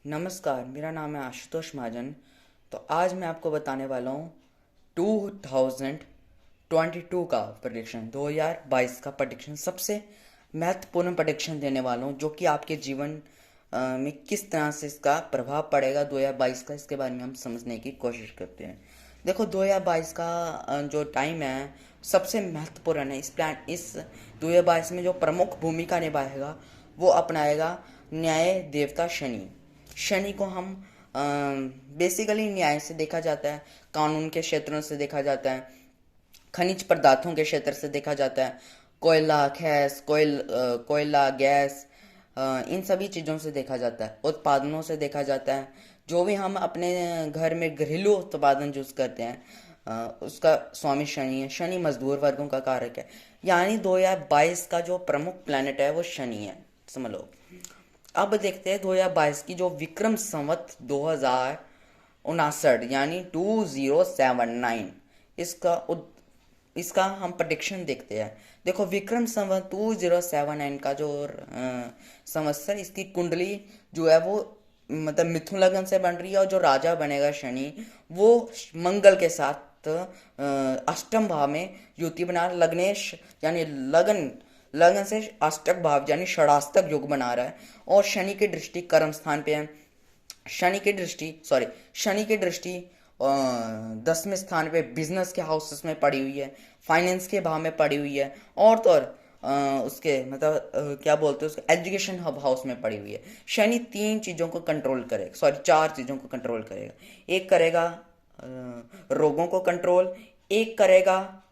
नमस्कार, मेरा नाम है आशुतोष महाजन। तो आज मैं आपको बताने वाला हूँ 2022 का प्रेडिक्शन, 2022 का प्रेडिक्शन। सबसे महत्वपूर्ण प्रेडिक्शन देने वाला हूँ जो कि आपके जीवन में किस तरह से इसका प्रभाव पड़ेगा 2022 का, इसके बारे में हम समझने की कोशिश करते हैं। देखो, 2022 का जो टाइम है सबसे महत्वपूर्ण है। इस 2022 में जो प्रमुख भूमिका निभाएगा वो अपनाएगा न्याय देवता शनि। शनि को हम बेसिकली न्याय से देखा जाता है, कानून के क्षेत्रों से देखा जाता है, खनिज पदार्थों के क्षेत्र से देखा जाता है, कोयला, कोयला, गैस, इन सभी चीज़ों से देखा जाता है, उत्पादनों से देखा जाता है। जो भी हम अपने घर में घरेलू उत्पादन यूज़ करते हैं उसका स्वामी शनि है। शनि मजदूर वर्गों का कारक है। यानी 2022 का जो प्रमुख प्लैनेट है वो शनि है, समझ लो। अब देखते हैं 2022 की जो विक्रम संवत 2059 यानी 2079, इसका इसका हम प्रडिक्शन देखते हैं। देखो, विक्रम संवत 2079 का जो संवत्सर, इसकी कुंडली जो है वो मतलब मिथुन लगन से बन रही है, और जो राजा बनेगा शनि वो मंगल के साथ अष्टम भाव में युति बना लग्नेश यानी लगन लगन से अष्टक भाव यानी षडाष्टक योग बना रहा है। और शनि की दृष्टि कर्म स्थान पे है। शनि की दृष्टि 10वें स्थान पे बिजनेस के हाउसेस में पड़ी हुई है, फाइनेंस के भाव में पड़ी हुई है, और तो और उसके मतलब क्या बोलते हैं उसके एजुकेशन हब हाउस में पड़ी हुई है। शनि तीन चीज़ों को कंट्रोल करेगा, चार चीज़ों को कंट्रोल करेगा। एक करेगा रोगों को कंट्रोल, एक करेगा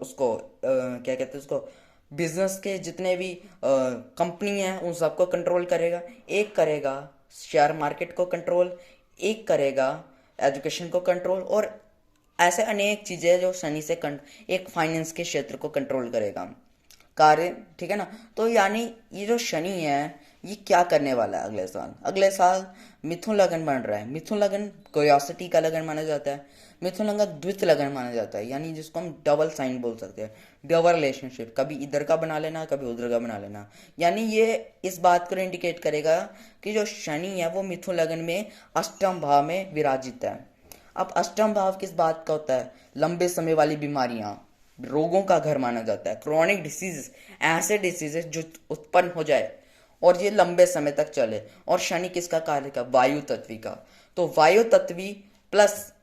उसको क्या कहते हैं उसको, बिजनेस के जितने भी कंपनी हैं उन सबको कंट्रोल करेगा। एक करेगा शेयर मार्केट को कंट्रोल, एक करेगा एजुकेशन को कंट्रोल, और ऐसे अनेक चीज़ें जो शनि से एक फाइनेंस के क्षेत्र को कंट्रोल करेगा कार्य, ठीक है ना। तो यानी ये जो शनि है ये क्या करने वाला है अगले साल मिथुन लगन बन रहा है। मिथुन लगन क्यूरियोसिटी का लगन माना जाता है। मिथुन लगन द्वित लगन माना जाता है, यानी जिसको हम डबल साइन बोल सकते हैं, डबल रिलेशनशिप, कभी इधर का बना लेना कभी उधर का बना लेना। यानी ये इस बात को इंडिकेट करेगा कि जो शनि है वो मिथुन लगन में अष्टम भाव में विराजित है। अब अष्टम भाव किस बात का होता है? लंबे समय वाली बीमारियां, रोगों का घर माना जाता है। क्रॉनिक डिसीजेस, ऐसे डिसीजेस जो उत्पन्न हो जाए और ये लंबे समय तक चले। और शनि किसका कार्य का? वायु तत्वी का। तो प्लस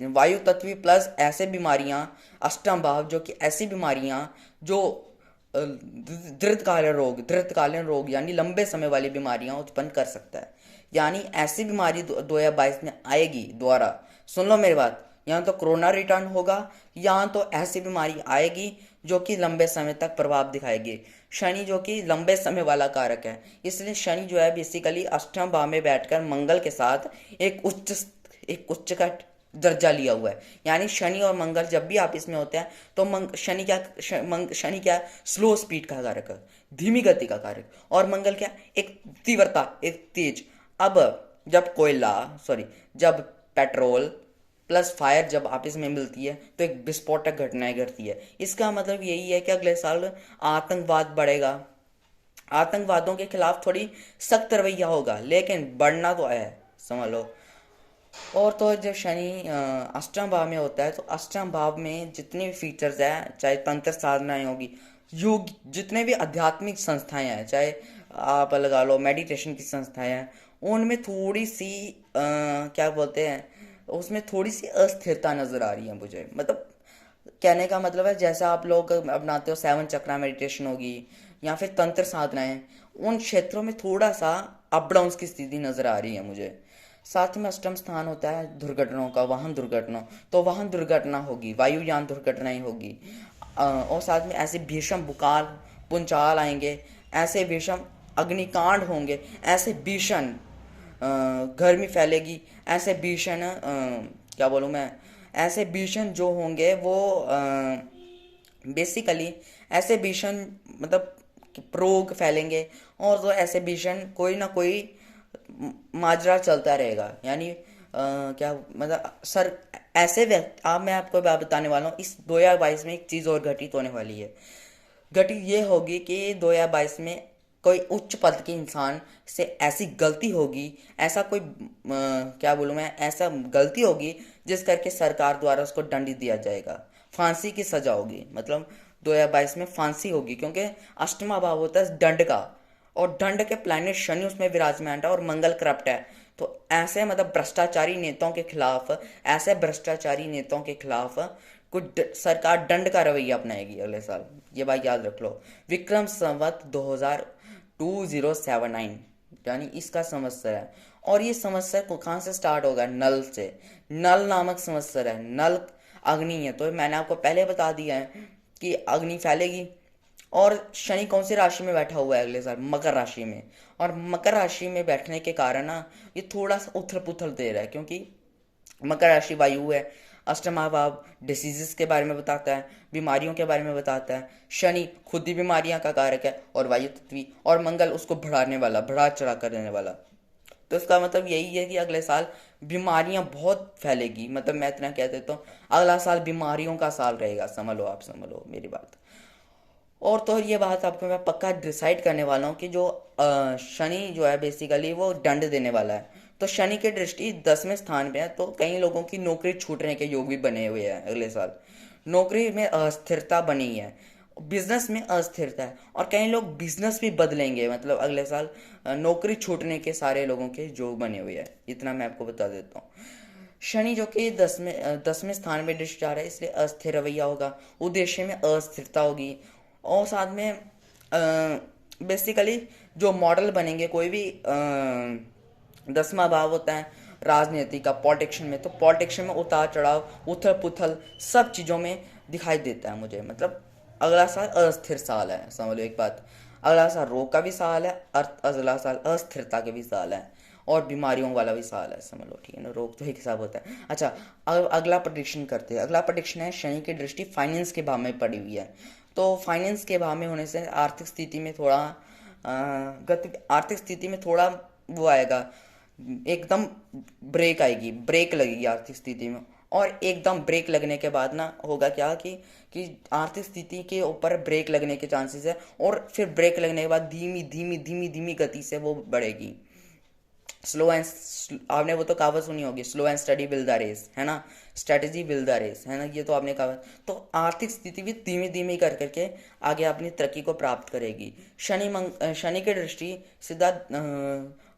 वायु तत्वी प्लस ऐसे बीमारियां, अष्टम भाव जो कि ऐसी बीमारियां जो दीर्घकालीन रोग यानी लंबे समय वाली बीमारियां उत्पन्न कर सकता है। यानी ऐसी बीमारी 2022 में आएगी द्वारा, सुन लो मेरी बात, या तो कोरोना रिटर्न होगा या तो ऐसी बीमारी आएगी जो कि लंबे समय तक प्रभाव दिखाएगी। शनि जो कि लंबे समय वाला कारक है, इसलिए शनि जो है बेसिकली अष्टम भाव में बैठकर मंगल के साथ एक उच्च का दर्जा लिया हुआ है। यानी शनि और मंगल जब भी आपस में होते हैं तो शनि क्या, स्लो स्पीड का कारक है, धीमी गति का कारक, और मंगल क्या, एक तीव्रता, एक तेज। अब जब पेट्रोल प्लस फायर जब आपस में मिलती है तो एक विस्फोटक घटनाएं घटती है। इसका मतलब यही है कि अगले साल आतंकवाद बढ़ेगा। आतंकवादों के खिलाफ थोड़ी सख्त रवैया होगा, लेकिन बढ़ना तो है, समझ लो। और तो जब शनि अष्टम भाव में होता है तो अष्टम भाव में जितने भी फीचर्स हैं, चाहे तंत्र साधनाएं होगी, योग, जितने भी आध्यात्मिक संस्थाएं हैं, चाहे आप लगा लो मेडिटेशन की संस्थाएं हैं, उनमें थोड़ी सी क्या बोलते हैं, उसमें थोड़ी सी अस्थिरता नजर आ रही है मुझे। मतलब कहने का मतलब है, जैसा आप लोग अपनाते हो सेवन चक्रा मेडिटेशन होगी या फिर तंत्र साधनाएं, उन क्षेत्रों में थोड़ा सा अप डाउन की स्थिति नजर आ रही है मुझे। साथ में अष्टम स्थान होता है दुर्घटनाओं का, वाहन दुर्घटना, तो वाहन दुर्घटना होगी, वायुयान दुर्घटनाएं होगी। और साथ में ऐसे भीषण बुखार पुंचाल आएंगे, ऐसे भीषण अग्निकांड होंगे, ऐसे भीषण गर्मी फैलेगी, ऐसे भीषण क्या बोलूँ मैं, ऐसे भीषण जो होंगे वो बेसिकली ऐसे भीषण मतलब रोग फैलेंगे, और तो ऐसे भीषण कोई ना कोई माजरा चलता रहेगा। यानी क्या मतलब सर, ऐसे व्यक्ति, अब मैं आपको बात बताने वाला हूँ, इस 2022 में एक चीज़ और घटित होने वाली है। घटित ये होगी कि 2022 में कोई उच्च पद के इंसान से ऐसी गलती होगी, ऐसा कोई क्या बोलूँ मैं, ऐसा गलती होगी जिस करके सरकार द्वारा उसको दंड दिया जाएगा, फांसी की सजा होगी। मतलब 2022 में फांसी होगी, क्योंकि अष्टमा भाव होता है दंड का, और दंड के प्लैनेट शनि उसमें विराजमान है और मंगल करप्ट है। तो ऐसे मतलब भ्रष्टाचारी नेताओं के खिलाफ, ऐसे भ्रष्टाचारी नेताओं के खिलाफ सरकार दंड का रवैया अपनाएगी अगले साल। ये बात याद रख लो। विक्रम संवत 2079 यानी इसका संवत्सर है। और ये संवत्सर को कहाँ से स्टार्ट होगा? नल से। नल नामक संवत्सर है। नल अग्नि है, तो मैंने आपको पहले बता दिया है कि अग्नि फैलेगी। और शनि कौन सी राशि में बैठा हुआ है अगले साल? मकर राशि में। और मकर राशि में बैठने के कारण ना ये थोड़ा सा उथल पुथल दे रहा है, क्योंकि मकर राशि वायु है। अष्टमा भाव डिसीजेस के बारे में बताता है, बीमारियों के बारे में बताता है। शनि खुद ही बीमारियां का कारक है और वायु तत्वी, और मंगल उसको बढ़ाने वाला, बढ़ा चढ़ा कर देने वाला। तो इसका मतलब यही है कि अगले साल बीमारियां बहुत फैलेगी। मतलब मैं इतना कह देता हूँ, अगला साल बीमारियों का साल रहेगा, समझ लो, आप समझ लो मेरी बात। और तो ये बात आपको मैं पक्का डिसाइड करने वाला हूँ कि जो शनि जो है बेसिकली वो दंड देने वाला है। तो शनि की दृष्टि 10वें स्थान पे है, तो कई लोगों की नौकरी छूटने के योग भी बने हुए हैं अगले साल। नौकरी में अस्थिरता बनी है, बिजनेस में अस्थिरता है, और कई लोग बिजनेस भी बदलेंगे। मतलब अगले साल नौकरी छूटने के सारे लोगों के योग बने हुए हैं, इतना मैं आपको बता देता हूँ। शनि जो कि 10वें स्थान में दृष्टि आ रहा है, इसलिए अस्थिर रवैया होगा, उद्देश्य में अस्थिरता होगी। और साथ में बेसिकली जो मॉडल बनेंगे, कोई भी 10वां भाव होता है राजनीति का, पॉलिटिक्शन में, तो पॉलिटिक्शन में उतार चढ़ाव, उथल पुथल सब चीज़ों में दिखाई देता है मुझे। मतलब अगला साल अस्थिर साल है, समझ लो एक बात। अगला साल रोग का भी साल है, अगला साल अस्थिरता के भी साल है, और बीमारियों वाला भी साल है, समझ लो, ठीक है ना। रोग तो एक हिसाब होता है। अच्छा, अगला प्रेडिक्शन करते हैं। अगला प्रेडिक्शन है शनि की दृष्टि फाइनेंस के भाव में पड़ी हुई है। तो फाइनेंस के भाव में होने से आर्थिक स्थिति में थोड़ा गति, आर्थिक स्थिति में थोड़ा वो आएगा, एकदम ब्रेक आएगी, ब्रेक लगेगी आर्थिक स्थिति में। और एकदम ब्रेक लगने के बाद ना होगा क्या कि आर्थिक स्थिति के ऊपर ब्रेक लगने के चांसेस है, और फिर ब्रेक लगने के बाद धीमी धीमी धीमी धीमी गति से वो बढ़ेगी। स्लो एंड, आपने वो तो कहावत सुनी होगी, slow and steady will the race, है ना, स्ट्रेटेजी विल द रेस, है ना, ये तो आपने कहावत। तो आर्थिक स्थिति भी धीमी धीमी कर करके आगे अपनी तरक्की को प्राप्त करेगी। शनि की दृष्टि सीधा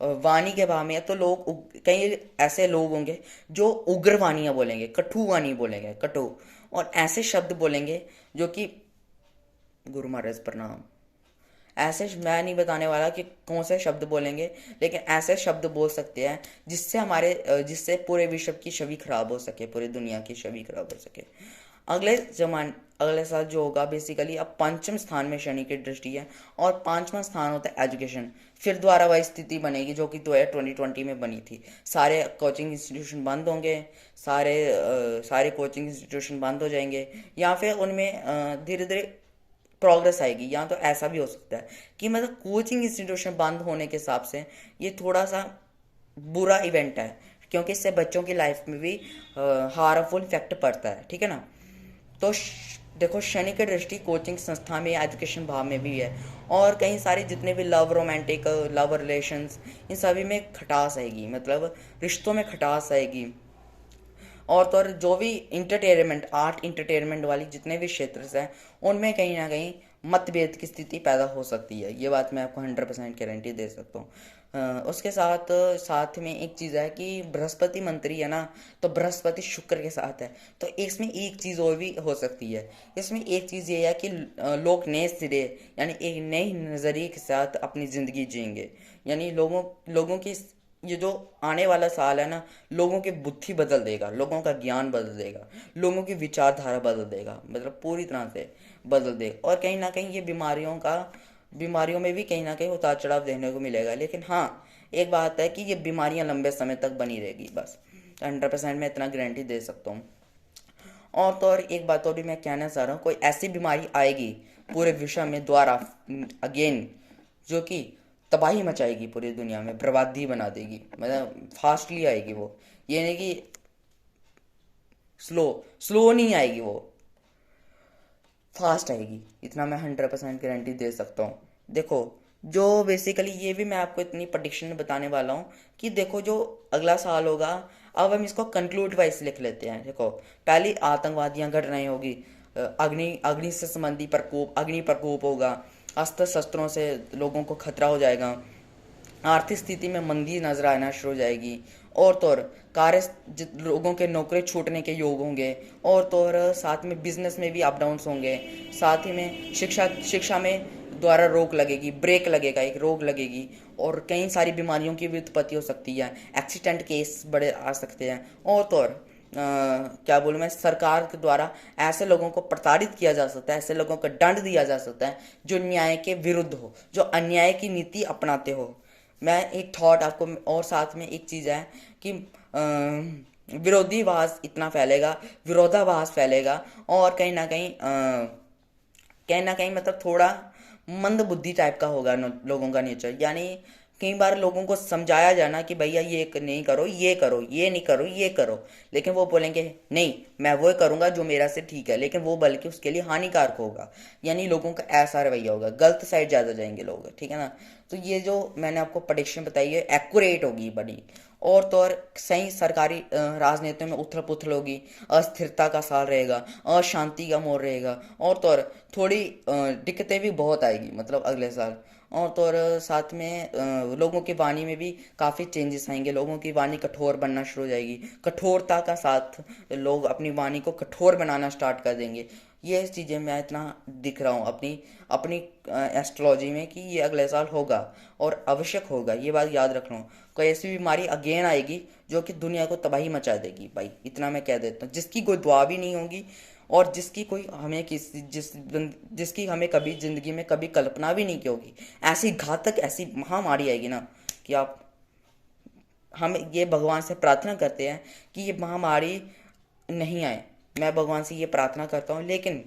वाणी के भाव में है, तो लोग कई ऐसे लोग होंगे जो उग्र वाणियाँ बोलेंगे, कटु वाणी बोलेंगे, कटु, और ऐसे शब्द बोलेंगे जो कि, गुरु महाराज प्रणाम, ऐसे मैं नहीं बताने वाला कि कौन से शब्द बोलेंगे, लेकिन ऐसे शब्द बोल सकते हैं जिससे जिससे पूरे विश्व की छवि खराब हो सके, पूरी दुनिया की छवि खराब हो सके। अगले साल जो होगा बेसिकली, अब पंचम स्थान में शनि की दृष्टि है, और पांचवा स्थान होता है एजुकेशन। फिर दोबारा वही स्थिति बनेगी जो कि 2020 में बनी थी। सारे कोचिंग इंस्टीट्यूशन बंद होंगे, सारे कोचिंग इंस्टीट्यूशन बंद हो जाएंगे, या फिर उनमें धीरे धीरे प्रोग्रेस आएगी। या तो ऐसा भी हो सकता है कि मतलब कोचिंग इंस्टीट्यूशन बंद होने के हिसाब से ये थोड़ा सा बुरा इवेंट है, क्योंकि इससे बच्चों की लाइफ में भी हार्मफुल इफेक्ट पड़ता है, ठीक है ना। तो देखो, शनि की दृष्टि कोचिंग संस्था में, एजुकेशन भाव में भी है, और कई सारे जितने भी लव, रोमांटिक लव रिलेशंस, इन सभी में खटास आएगी, मतलब रिश्तों में खटास आएगी। और तो और जो भी इंटरटेनमेंट, आर्ट इंटरटेनमेंट वाली जितने भी क्षेत्र हैं, उनमें कहीं ना कहीं मतभेद की स्थिति पैदा हो सकती है। ये बात मैं आपको 100% गारंटी दे सकता हूँ। उसके साथ साथ में एक चीज़ है कि बृहस्पति मंत्री है ना, तो बृहस्पति शुक्र के साथ है, तो इसमें एक चीज़ और भी हो सकती है। इसमें एक चीज़ ये है कि लोग नए सिरे, यानी एक नए नज़रिए के साथ अपनी ज़िंदगी जिएंगे। यानी लोगों की, ये जो आने वाला साल है ना, लोगों की बुद्धि बदल देगा, लोगों का ज्ञान बदल देगा, लोगों की विचारधारा बदल देगा, मतलब पूरी तरह से बदल देगा। और कहीं ना कहीं ये बीमारियों में भी कहीं ना कहीं उतार चढ़ाव देखने को मिलेगा। लेकिन हाँ, एक बात है कि ये बीमारियां लंबे समय तक बनी रहेगी, बस 100% मैं इतना गारंटी दे सकता हूँ। और तो और एक बात और भी मैं कहना चाह रहा हूँ, कोई ऐसी बीमारी आएगी पूरे विश्व में द्वारा अगेन, जो कि तबाही मचाएगी पूरी दुनिया में, बर्बादी बना देगी, मतलब फास्टली आएगी वो। ये नहीं कि स्लो स्लो नहीं आएगी, वो फास्ट आएगी, इतना मैं 100% गारंटी दे सकता हूँ। देखो, जो बेसिकली ये भी मैं आपको इतनी prediction बताने वाला हूँ कि देखो जो अगला साल होगा, अब हम इसको कंक्लूड वाइज लिख लेते हैं। देखो, पहली आतंकवादियां घटनाएं होगी, अग्नि अग्नि से संबंधी प्रकोप, अग्नि प्रकोप होगा, अस्त्र शस्त्रों से लोगों को खतरा हो जाएगा, आर्थिक स्थिति में मंदी नजर आना शुरू हो जाएगी, और तो और लोगों के नौकरी छूटने के योग होंगे, और तो और साथ में बिजनेस में भी अप डाउन्स होंगे, साथ ही में शिक्षा में द्वारा रोक लगेगी, ब्रेक लगेगा, एक रोक लगेगी, और कई सारी बीमारियों की भी उत्पत्ति हो सकती है, एक्सीडेंट केस बड़े आ सकते हैं, और तो और क्या बोलूँ मैं, सरकार के द्वारा ऐसे लोगों को प्रताड़ित किया जा सकता है, ऐसे लोगों को दंड दिया जा सकता है जो न्याय के विरुद्ध हो, जो अन्याय की नीति अपनाते हो। मैं एक थॉट आपको, और साथ में एक चीज़ है कि विरोधीवाद इतना फैलेगा, विरोधाभास फैलेगा, और कहीं ना कहीं मतलब थोड़ा मंद बुद्धि टाइप का होगा लोगों का नेचर। यानी कई बार लोगों को समझाया जाना कि भैया ये नहीं करो, ये करो, ये नहीं करो, ये करो, लेकिन वो बोलेंगे नहीं मैं वो करूंगा जो मेरा से ठीक है, लेकिन वो बल्कि उसके लिए हानिकारक होगा। यानी लोगों का ऐसा रवैया होगा, गलत साइड ज़्यादा जाएंगे लोग, ठीक है ना। तो ये जो मैंने आपको प्रेडिक्शन बताई है एक्यूरेट होगी बड़ी, और तो और सही सरकारी राजनीतियों में उथल पुथल होगी, अस्थिरता का साल रहेगा, अशांति का मोड़ रहेगा, और तो और थोड़ी दिक्कतें भी बहुत आएगी मतलब अगले साल, और तो और साथ में लोगों की वाणी में भी काफ़ी चेंजेस आएंगे, लोगों की वाणी कठोर बनना शुरू हो जाएगी, कठोरता का साथ लोग अपनी वाणी को कठोर बनाना स्टार्ट कर देंगे। ये चीज़ें मैं इतना दिख रहा हूँ अपनी अपनी एस्ट्रोलॉजी में कि ये अगले साल होगा और आवश्यक होगा, ये बात याद रख लो। कोई ऐसी बीमारी अगेन आएगी जो कि दुनिया को तबाही मचा देगी भाई, इतना मैं कह देता हूँ, जिसकी कोई दुआ भी नहीं होगी, और जिसकी हमें कभी जिंदगी में कभी कल्पना भी नहीं की होगी। ऐसी घातक, ऐसी महामारी आएगी ना कि आप, हम ये भगवान से प्रार्थना करते हैं कि ये महामारी नहीं आए, मैं भगवान से ये प्रार्थना करता हूँ, लेकिन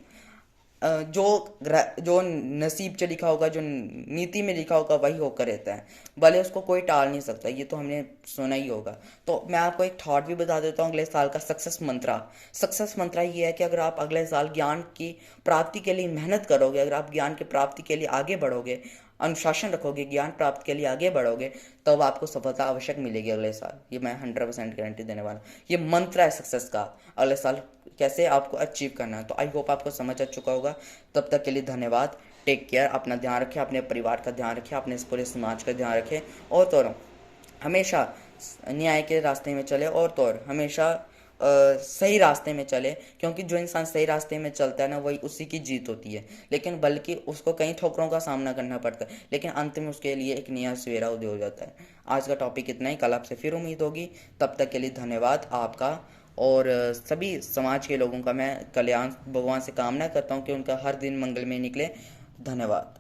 जो नसीब से लिखा होगा, जो नीति में लिखा होगा वही होकर रहता है, भले उसको कोई टाल नहीं सकता, ये तो हमने सुना ही होगा। तो मैं आपको एक थॉट भी बता देता हूँ अगले साल का सक्सेस मंत्रा ये है कि अगर आप अगले साल ज्ञान की प्राप्ति के लिए मेहनत करोगे, अगर आप ज्ञान की प्राप्ति के लिए आगे बढ़ोगे, अनुशासन रखोगे, ज्ञान प्राप्त के लिए आगे बढ़ोगे, तब आपको सफलता आवश्यक मिलेगी अगले साल, ये मैं 100% गारंटी देने वाला हूँ। ये मंत्र है सक्सेस का, अगले साल कैसे आपको अचीव करना है। तो आई होप आपको समझ आ चुका होगा। तब तक के लिए धन्यवाद। टेक केयर, अपना ध्यान रखें, अपने परिवार का ध्यान रखें, अपने इस पूरे समाज का ध्यान रखें, और तो और हमेशा न्याय के रास्ते में चले, और तो और हमेशा सही रास्ते में चले, क्योंकि जो इंसान सही रास्ते में चलता है ना, वही उसी की जीत होती है, लेकिन बल्कि उसको कई ठोकरों का सामना करना पड़ता है, लेकिन अंत में उसके लिए एक नया सवेरा उदय हो जाता है। आज का टॉपिक इतना ही, कल आपसे फिर उम्मीद होगी। तब तक के लिए धन्यवाद आपका, और सभी समाज के लोगों का मैं कल्याण भगवान से कामना करता हूँ कि उनका हर दिन मंगल में निकले। धन्यवाद।